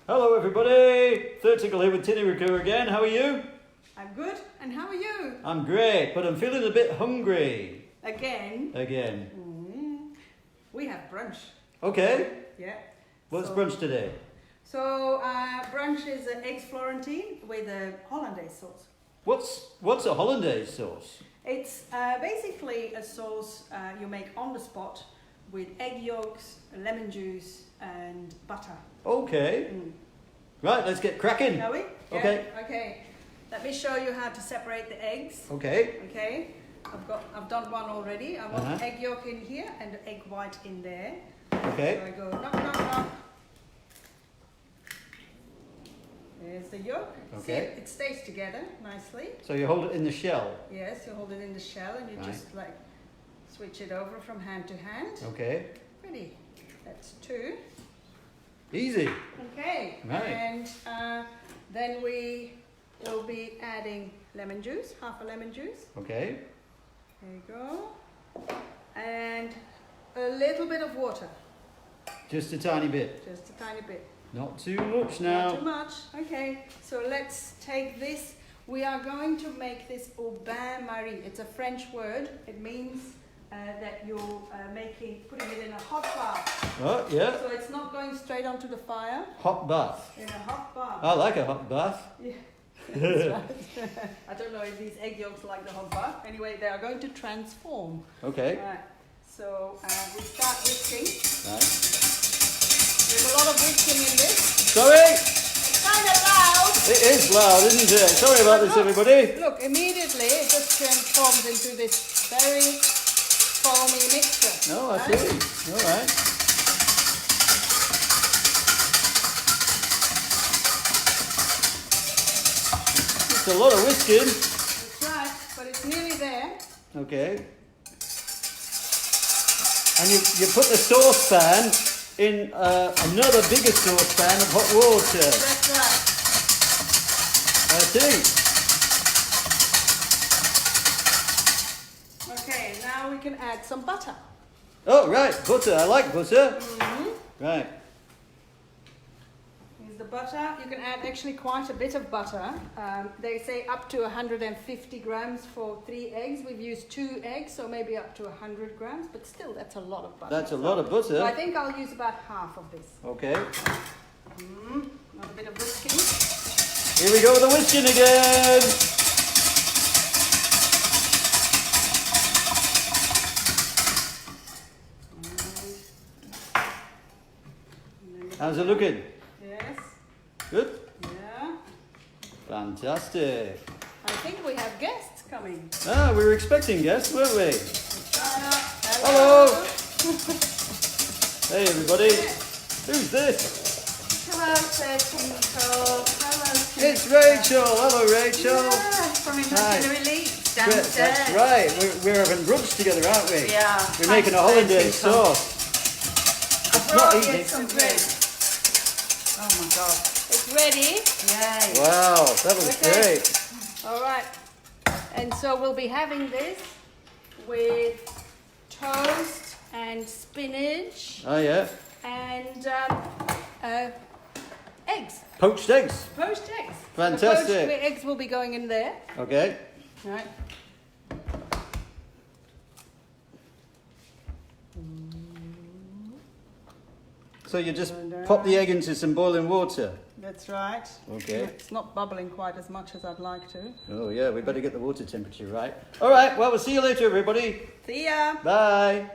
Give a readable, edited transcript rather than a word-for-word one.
Hello everybody, Thurtinkle here with Tineke again. How are you? I'm good, and how are you? I'm great, but I'm feeling a bit hungry. Again? We have brunch. Okay. Yeah. What's brunch today? So brunch is eggs Florentine with a Hollandaise sauce. What's a Hollandaise sauce? It's basically a sauce you make on the spot with egg yolks, lemon juice, and butter. Okay. Right, let's get cracking. Shall we? Okay. Yeah? Okay. Let me show you how to separate the eggs. Okay. Okay. I've done one already. I want egg yolk in here and the egg white in there. Okay. So I go knock, knock, knock. There's the yolk. Okay. See, it stays together nicely. So you hold it in the shell? Yes, you hold it in the shell and you just like switch it over from hand to hand. Okay. Ready. That's two. Easy. Okay. Right. And then we will be adding lemon juice, half a lemon juice. Okay. There you go. And a little bit of water. Just a tiny bit. Just a tiny bit. Not too much now. Not too much. Okay. So let's take this. We are going to make this au bain marie. It's a French word. It means that you're putting it in a hot bath. Oh, yeah. So it's not going straight onto the fire. Hot bath. In a hot bath. I like a hot bath. Yeah. That's right. I don't know if these egg yolks like the hot bath. Anyway, they are going to transform. Okay. Right. So we start whisking. Right. There's a lot of whisking in this. Sorry? It's kind of loud. It is loud, isn't it? Sorry about this, everybody. Look, immediately it just transforms into this very foamy mixture. No, I see. All right. It's a lot of whisking. That's right, but it's nearly there. Okay. And you put the saucepan in another bigger saucepan of hot water. That's right. I see. Okay, now we can add some butter. Oh, right, butter. I like butter. Right. Here's the butter. You can add actually quite a bit of butter. They say up to 150 grams for 3 eggs. We've used 2 eggs, so maybe up to 100 grams, but still that's a lot of butter. That's a lot of butter. So I think I'll use about half of this. Okay. Another bit of whisking. Here we go with the whisking again. How's it looking? Yes. Good? Yeah. Fantastic. I think we have guests coming. Ah, we were expecting guests, weren't we? Hello. Hello. Hey, everybody. Who's this? Hello, Thurtinkle. Hello, Tineke. It's Rachel. Hello, Rachel. Yeah, from Imaginary Leads downstairs. That's right. We're having brunch together, aren't we? Yeah. We're making a Hollandaise sauce. I not brought easy. you some bread. Oh my God. It's ready. Yay. Wow, that was great. All right. And so we'll be having this with toast and spinach Oh, yeah. and eggs. Poached eggs. Poached eggs. Fantastic. The poached eggs will be going in there. Okay. Right. So you just pop the egg into some boiling water. That's right. Okay. It's not bubbling quite as much as I'd like to. Oh, yeah, we better get the water temperature right. All right, well, we'll see you later, everybody. See ya. Bye.